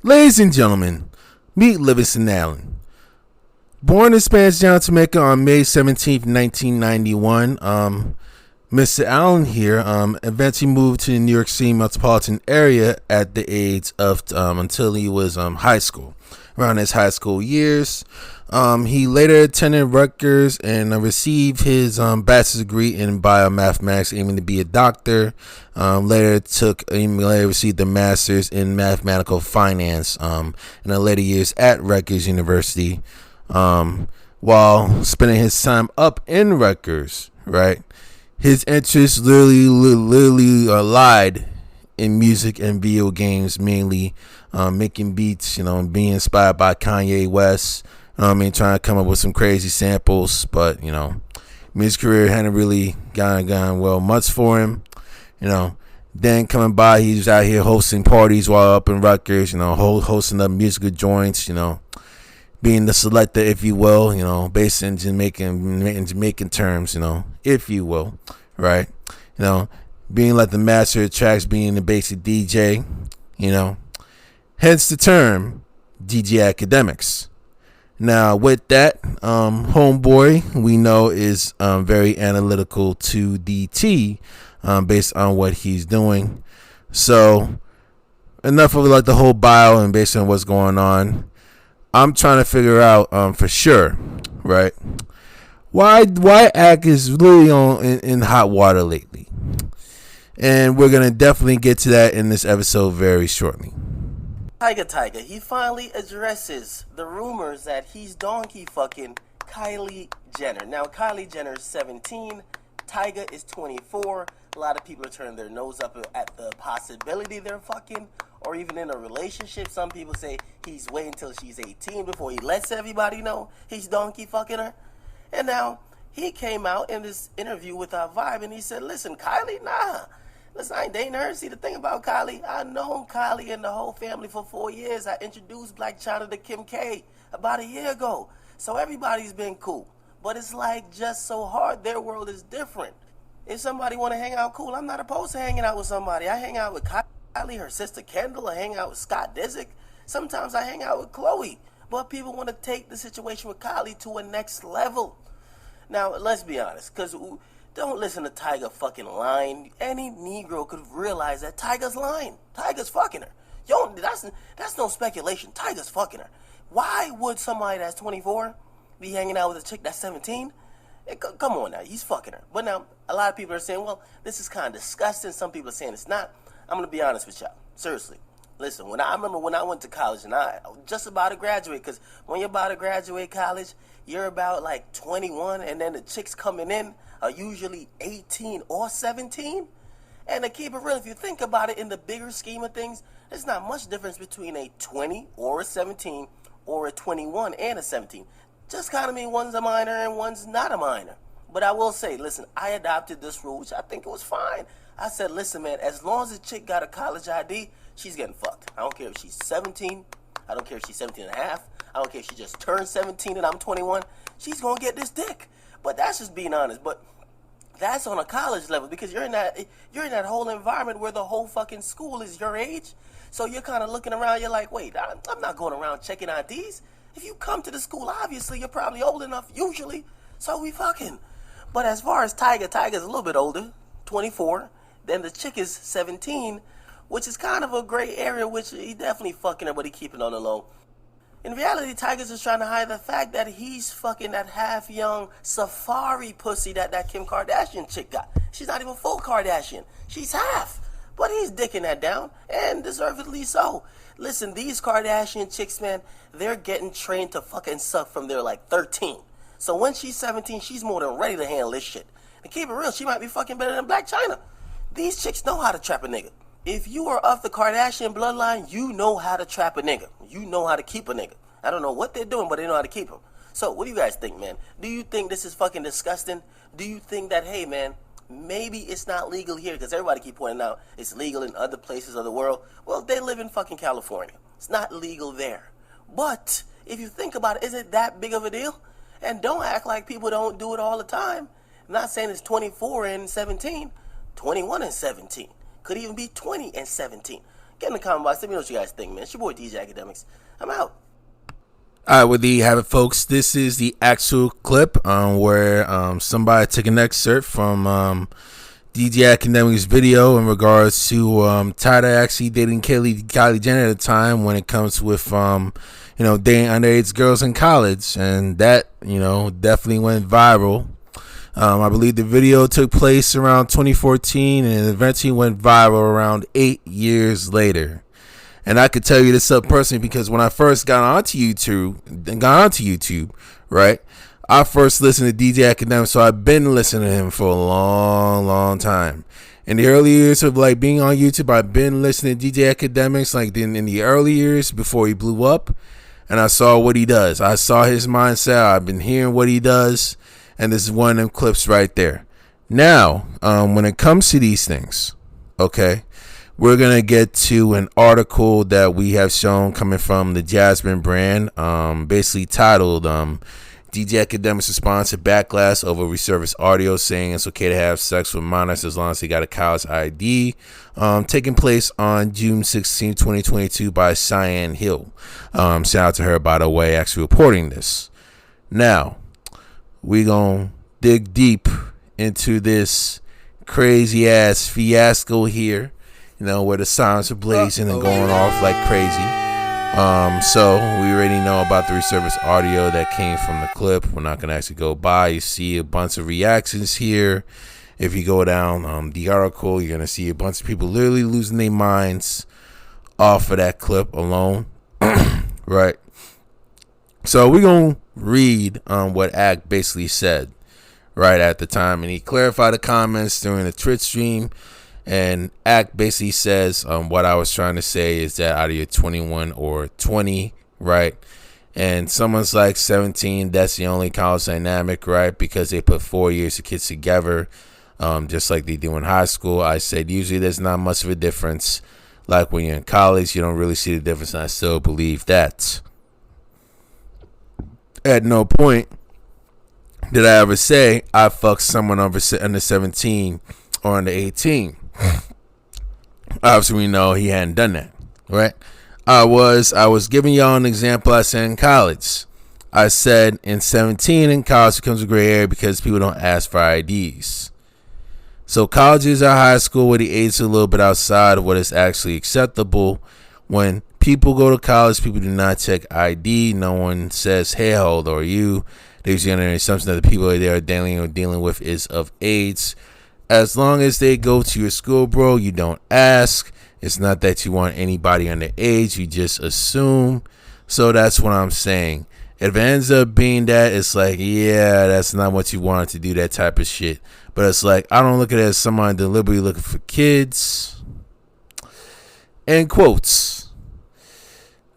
Ladies and gentlemen, meet Livingston Allen. Born in Spanish Town, Jamaica on May 17th, 1991, Mr. Allen here eventually moved to the New York City metropolitan area at the age of until he was high school. Around his high school years, he later attended Rutgers and received his bachelor's degree in biomathematics, aiming to be a doctor. Later received a master's in mathematical finance in the later years at Rutgers University. While spending his time up in Rutgers, right, his interests literally lied in music and video games, mainly making beats, being inspired by Kanye West. Trying to come up with some crazy samples, but his career hadn't really gone well much for him. Then coming by, he was out here hosting parties while up in Rutgers. Hosting up musical joints. Being the selector, if you will, based in Jamaican terms, if you will, right? Being like the master of tracks, being the basic DJ, hence the term DJ Akademiks. Now, with that, homeboy, we know is very analytical to the T, based on what he's doing. So, enough of like the whole bio and based on what's going on. I'm trying to figure out for sure, right? Why Ak is really in hot water lately, and we're gonna definitely get to that in this episode very shortly. Tiger, he finally addresses the rumors that he's donkey fucking Kylie Jenner. Now, Kylie Jenner is 17, Tiger is 24. A lot of people are turning their nose up at the possibility they're fucking, or even in a relationship. Some people say he's waiting until she's 18 before he lets everybody know he's donkey fucking her. And now, he came out in this interview with our Vibe and he said, listen, Kylie, nah. Listen, I ain't dating her. See, the thing about Kylie, I known Kylie and the whole family for 4 years. I introduced Black China to Kim K about a year ago. So everybody's been cool. But it's like just so hard. Their world is different. If somebody want to hang out, cool. I'm not opposed to hanging out with somebody. I hang out with Kylie, her sister Kendall. I hang out with Scott Disick. Sometimes I hang out with Chloe. But people want to take the situation with Kylie to a next level. Now, let's be honest, because don't listen to Tiger fucking lying. Any Negro could realize that Tiger's lying. Tiger's fucking her. Yo, that's no speculation. Tiger's fucking her. Why would somebody that's 24 be hanging out with a chick that's 17? Come on now, he's fucking her. But now, a lot of people are saying, well, this is kind of disgusting. Some people are saying it's not. I'm going to be honest with y'all. Seriously. Listen, I remember when I went to college and I was just about to graduate, because when you're about to graduate college, you're about like 21, and then the chicks coming in are usually 18 or 17. And to keep it real, if you think about it in the bigger scheme of things, there's not much difference between a 20 or a 17 or a 21 and a 17. Just kind of mean one's a minor and one's not a minor. But I will say, listen, I adopted this rule, which I think it was fine. I said, listen, man, as long as the chick got a college ID, she's getting fucked. I don't care if she's 17. I don't care if she's 17 and a half. I don't care if she just turned 17 and I'm 21. She's going to get this dick. But that's just being honest. But that's on a college level, because you're in that whole environment where the whole fucking school is your age. So you're kind of looking around. You're like, wait, I'm not going around checking IDs. If you come to the school, obviously you're probably old enough, usually. So we fucking. But as far as Tiger's a little bit older, 24. Then the chick is 17, which is kind of a gray area, which he definitely fucking her, but he keeping on the low. In reality, Tiger's just trying to hide the fact that he's fucking that half-young safari pussy that Kim Kardashian chick got. She's not even full Kardashian. She's half. But he's dicking that down, and deservedly so. Listen, these Kardashian chicks, man, they're getting trained to fucking suck from their like 13. So when she's 17, she's more than ready to handle this shit. And keep it real, she might be fucking better than Black China. These chicks know how to trap a nigga. If you are of the Kardashian bloodline, you know how to trap a nigga. You know how to keep a nigga. I don't know what they're doing, but they know how to keep him. So, what do you guys think, man? Do you think this is fucking disgusting? Do you think that, hey, man, maybe it's not legal here, because everybody keep pointing out it's legal in other places of the world? Well, they live in fucking California. It's not legal there. But, if you think about it, is it that big of a deal? And don't act like people don't do it all the time. I'm not saying it's 24 and 17. 21 and 17. Could even be 20 and 17. Get in the comment box. Let me know what you guys think, man. It's your boy DJ Akademiks. I'm out. All right, well, there you have it, folks. This is the actual clip where somebody took an excerpt from DJ Akademiks' video in regards to Tyler actually dating Kylie Jenner at the time when it comes with dating underage girls in college, and that definitely went viral. I believe the video took place around 2014 and eventually went viral around 8 years later. And I could tell you this up personally because when I first got onto YouTube, right, I first listened to DJ Akademiks, so I've been listening to him for a long time. In the early years of like being on YouTube, I've been listening to DJ Akademiks like in the early years before he blew up, and I saw what he does. I saw his mindset. I've been hearing what he does, and this is one of them clips right there. Now, when it comes to these things, okay, we're going to get to an article that we have shown coming from the Jasmine brand, basically titled DJ Akademiks responds to backlash over resurfaced audio saying it's okay to have sex with minors as long as they got a college ID, taking place on June 16, 2022 by Cheyenne Hill. Shout out to her, by the way, actually reporting this. Now, we're going to dig deep into this crazy-ass fiasco here. Where the signs are blazing and going off like crazy. So we already know about the resurfaced audio that came from the clip. We're not going to actually go by. You see a bunch of reactions here. If you go down the article, you're going to see a bunch of people literally losing their minds off of that clip alone. Right. So we're going to read what Act basically said right at the time. And he clarified the comments during the Twitch stream. And Act basically says what I was trying to say is that either you're 21 or 20, right? And someone's like 17, that's the only college dynamic, right? Because they put 4 years of kids together, just like they do in high school. I said usually there's not much of a difference. Like when you're in college, you don't really see the difference, and I still believe that. At no point did I ever say I fucked someone under 17 or under 18. Obviously, we know he hadn't done that, right? I was giving y'all an example. I said in college. I said in 17 in college becomes a gray area because people don't ask for IDs. So colleges are high school where the age is a little bit outside of what is actually acceptable. When people go to college, people do not check ID. No one says, hey, how old are you? There's usually an assumption that the people they are dealing with is of age. As long as they go to your school, bro, you don't ask. It's not that you want anybody underage. You just assume. So that's what I'm saying. If it ends up being that, it's like, yeah, that's not what you wanted to do, that type of shit. But it's like, I don't look at it as someone deliberately looking for kids. End quotes.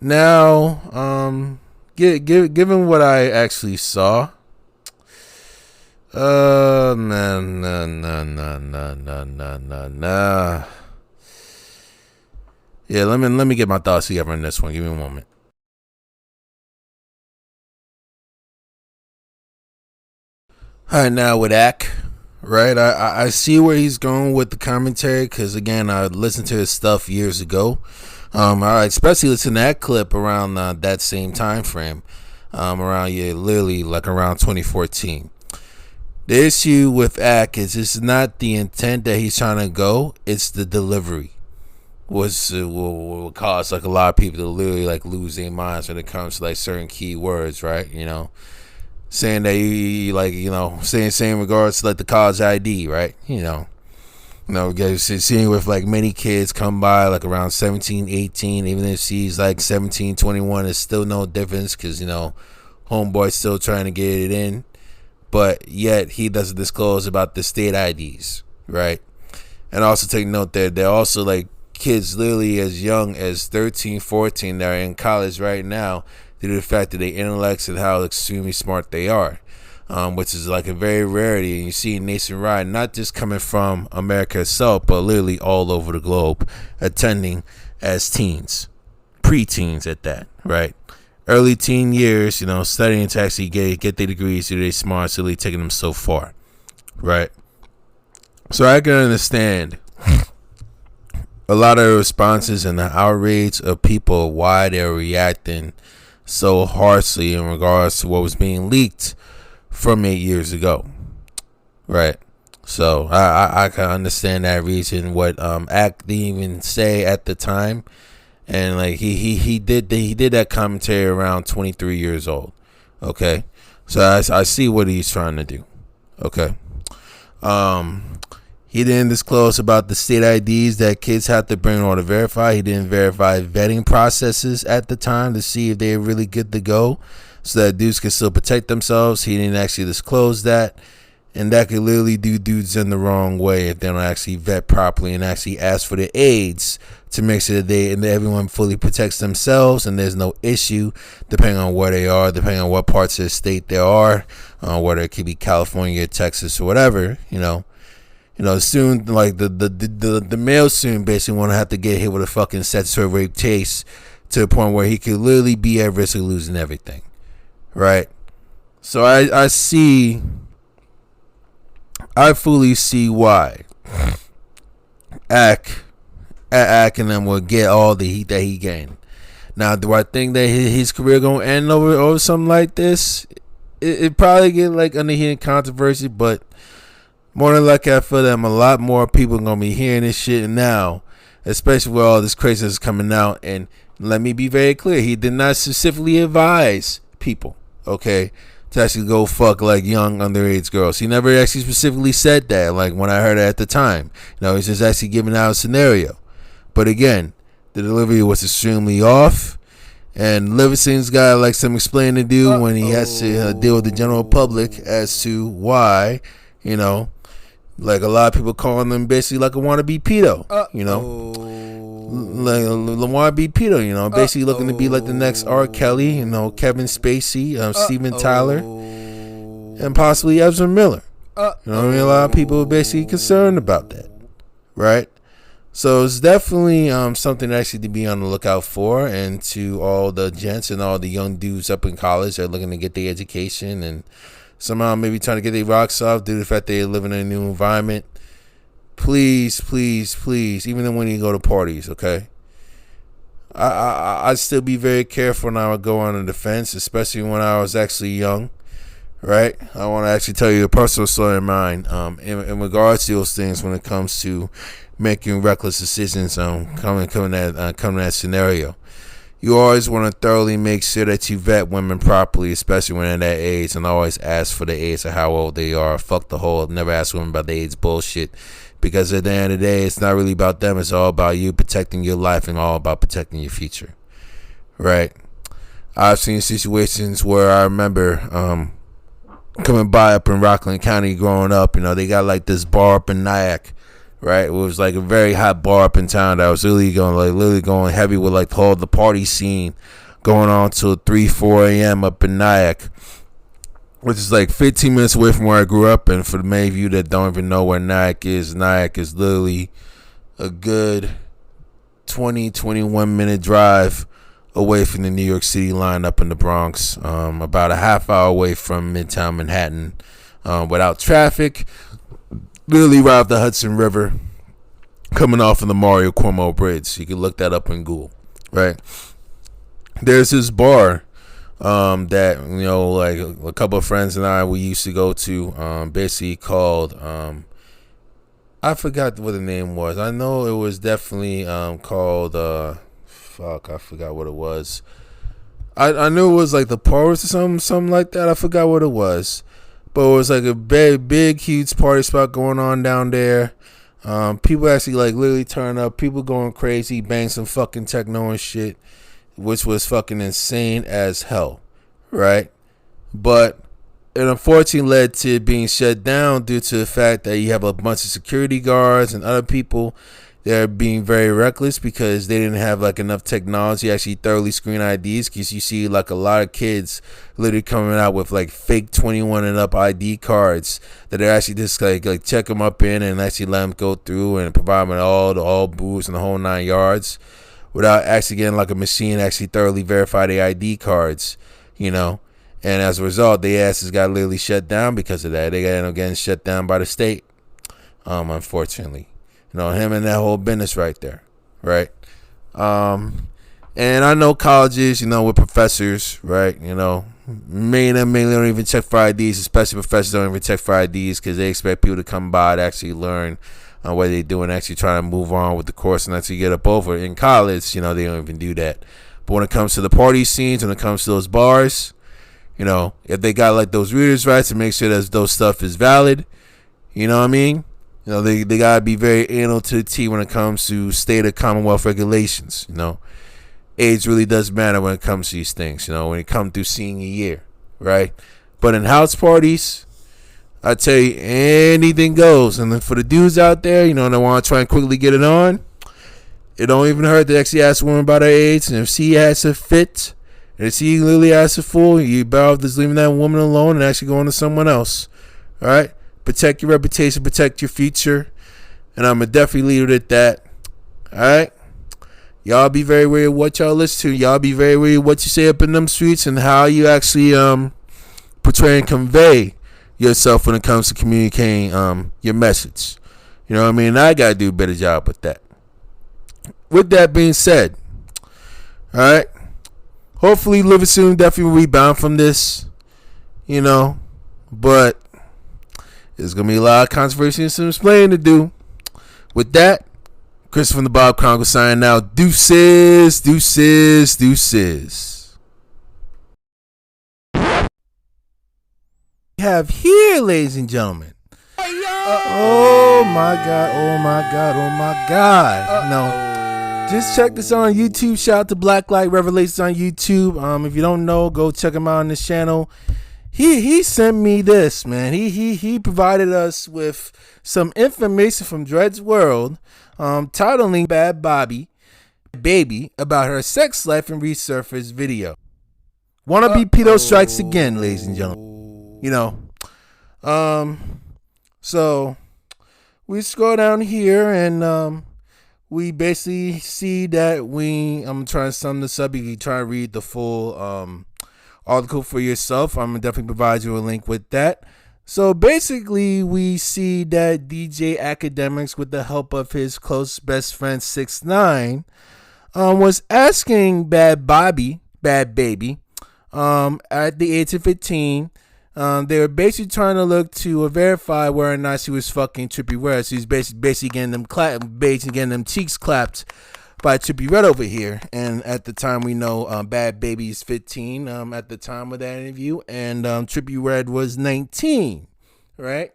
Now, given what I actually saw, nah. Yeah, let me get my thoughts together on this one. Give me a moment. All right, now with Ak, right? I see where he's going with the commentary because again, I listened to his stuff years ago. I especially listened to that clip around that same time frame, literally like around 2014. The issue with Ak is it's not the intent that he's trying to go, it's the delivery. Will cause like a lot of people to literally like lose their minds when it comes to like certain key words, right? Saying that you like, saying in regards to like the college ID, right? Seeing with like many kids come by like around 17, 18, even if she's like 17, 21, it's still no difference because, homeboy's still trying to get it in. But yet he doesn't disclose about the state IDs, right? And also take note that they're also like kids literally as young as 13, 14 that are in college right now due to the fact that they intellects and how extremely smart they are, which is like a very rarity. And you see nationwide, not just coming from America itself, but literally all over the globe, attending as teens, preteens at that, right? Early teen years, studying to actually get their degrees, do they smart, so really taking them so far, right? So I can understand a lot of the responses and the outrage of people, why they're reacting so harshly in regards to what was being leaked from 8 years ago, right? So I can understand that reason. What Act didn't even say at the time, and like he did that commentary around 23 years old. Okay, so I see what he's trying to do. Okay, he didn't disclose about the state IDs that kids have to bring or to verify. He didn't verify vetting processes at the time to see if they're really good to go, so that dudes can still protect themselves. He didn't actually disclose that. And that could literally do dudes in the wrong way if they don't actually vet properly and actually ask for the aids to make sure that everyone fully protects themselves and there's no issue depending on where they are, depending on what parts of the state they are, whether it could be California, Texas, or whatever. Soon, like the male soon basically want to have to get hit with a fucking statutory rape case to the point where he could literally be at risk of losing everything, right? So I fully see why Ak and them will get all the heat that he gained. Now, do I think that his career gonna end over something like this? It probably get like under heated controversy, but more than likely, I feel that a lot more people are gonna be hearing this shit now, especially with all this craziness coming out. And let me be very clear: he did not specifically advise people, okay, to actually go fuck like young underage girls. He never actually specifically said that, like when I heard it at the time. He's just actually giving out a scenario. But again, the delivery was extremely off, and Livingston's got like some explaining to do when he has to deal with the general public as to why, like a lot of people calling them basically like a wannabe pedo, like a wannabe pedo, basically looking to be like the next R. Kelly, Kevin Spacey, Steven Tyler, and possibly Ezra Miller. A lot of people are basically concerned about that, right? So it's definitely something actually to be on the lookout for, and to all the gents and all the young dudes up in college that are looking to get their education and somehow maybe trying to get their rocks off due to the fact they're living in a new environment. Please, please, please, even when you go to parties, okay? I'd still be very careful when I would go on the defense, especially when I was actually young, right? I want to actually tell you a personal story of mine in regards to those things when it comes to making reckless decisions coming that scenario. You always want to thoroughly make sure that you vet women properly, especially when they're that age, and always ask for the age or how old they are. Fuck the whole never ask women about the age bullshit, because at the end of the day, it's not really about them. It's all about you protecting your life and all about protecting your future, right? I've seen situations where I remember coming by up in Rockland County growing up. They got like this bar up in Nyack, right? It was like a very hot bar up in town that was really going heavy with like all the party scene going on till 3-4 a.m. up in Nyack, which is like 15 minutes away from where I grew up. And for the many of you that don't even know where Nyack is literally a good 20-21 minute drive away from the New York City line up in the Bronx, about a half hour away from Midtown Manhattan, without traffic. Literally right off the Hudson River, coming off of the Mario Cuomo Bridge. You can look that up in Google, right? There's this bar that, like a couple of friends and I, we used to go to, basically called, I forgot what the name was. I know it was definitely called, I forgot what it was. I knew it was like the Pores or something like that. I forgot what it was. But it was like a big, huge party spot going on down there. People actually like literally turn up. People going crazy, bang some fucking techno and shit, which was fucking insane as hell, right? But it unfortunately led to it being shut down due to the fact that you have a bunch of security guards and other people that are being very reckless because they didn't have like enough technology to actually thoroughly screen IDs. Because you see like a lot of kids literally coming out with like fake 21 and up ID cards that are actually just like check them up in and actually let them go through and provide them all booze and the whole 9 yards without actually getting like a machine to actually thoroughly verify the ID cards, And as a result, their asses got literally shut down because of that. They ended up getting shut down by the state, unfortunately. Him and that whole business right there. right? And I know colleges, with professors, right? Many of them mainly don't even check for IDs, especially professors don't even check for IDs because they expect people to come by to actually learn what they're doing, actually trying to move on with the course and actually get up over it. In college, they don't even do that. But when it comes to the party scenes, when it comes to those bars, if they got like those readers' rights to make sure that those stuff is valid, you know what I mean? They gotta be very anal to the T when it comes to state of Commonwealth regulations. Age really does matter when it comes to these things. When it comes through senior year, right? But in house parties, I tell you, anything goes. And then for the dudes out there, they want to try and quickly get it on. It don't even hurt to actually ask a woman about her age, and if she has a fit, and if she literally has a fool, you better off just leaving that woman alone and actually going to someone else. All right. Protect your reputation, protect your future, and I'm gonna definitely leave it at that. All right, y'all be very wary of what y'all listen to. Y'all be very wary of what you say up in them streets and how you actually portray and convey yourself when it comes to communicating your message. You know what I mean? I gotta do a better job with that. With that being said, all right, hopefully Livingston definitely will rebound from this. But there's going to be a lot of controversy and some explaining to do. With that, Chris from the Bob Chronicle signing out. Deuces, deuces, deuces. We have here, ladies and gentlemen. Oh my God, oh my God, oh my God. Just check this out on YouTube. Shout out to Blacklight Revelations on YouTube. If you don't know, go check him out on this channel. He sent me this, man. He provided us with some information from Dred's World, titling Bad Baby about her sex life and resurface video. Wannabe Pedo strikes again, ladies and gentlemen. So we scroll down here and we basically see that I'm trying to sum this up. You can try to read the full article for yourself. I'm gonna definitely provide you a link with that. So basically, we see that DJ Akademiks, with the help of his close best friend 6ix9ine, was asking Bad Baby, at the age of 15. They were basically trying to look to verify whether or not she was fucking Trippie Redd. She's basically getting them cheeks clapped by Trippie Redd over here. And at the time, we know Bad Baby is 15 at the time of that interview, and Trippie Redd was 19, right?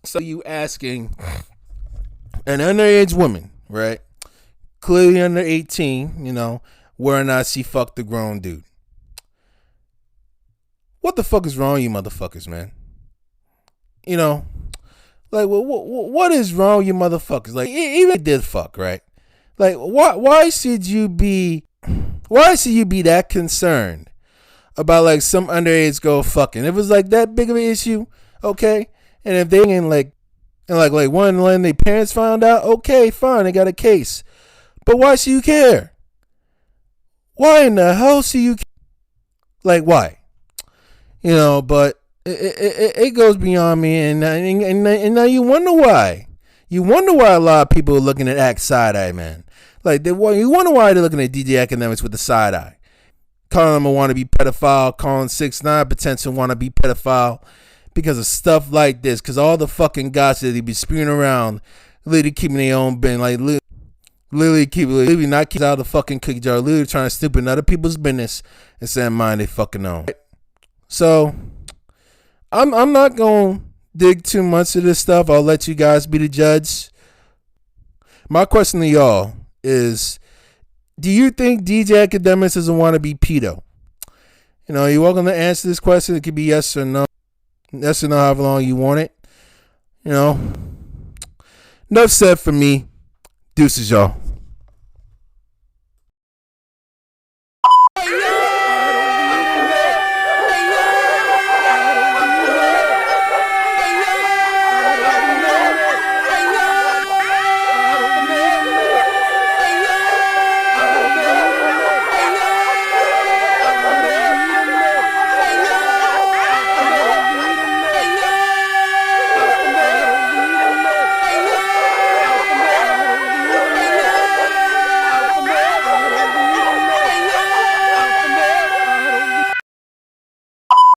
So you asking an underage woman, right, clearly under 18, whether or not she fucked a grown dude. What the fuck is wrong with you motherfuckers, man? Like, what is wrong with you motherfuckers? Like, even if they did fuck, right? Like, why should you be that concerned about like some underage girl fucking? If it was like that big of an issue, okay. And if they ain't like one of their parents found out, okay, fine, they got a case. But why should you care? Why in the hell should you care? Like, why? But it goes beyond me, and now you wonder why. You wonder why a lot of people are looking at Act side eye, man. Like, you wonder why they're looking at DJ Akademiks with the side eye, calling him a wannabe pedophile, calling 6ix9ine potential wannabe pedophile because of stuff like this. Because all the fucking gossip that they be spewing around, literally keeping their own bin, like literally not keeping out of the fucking cookie jar, literally trying to snoop in other people's business and saying mind they fucking own. So I'm not gonna dig too much of this stuff. I'll let you guys be the judge. My question to y'all is, do you think DJ Akademiks is a wannabe pedo? You're welcome to answer this question. It could be yes or no. Yes or no, however long you want it. Enough said for me. Deuces, y'all.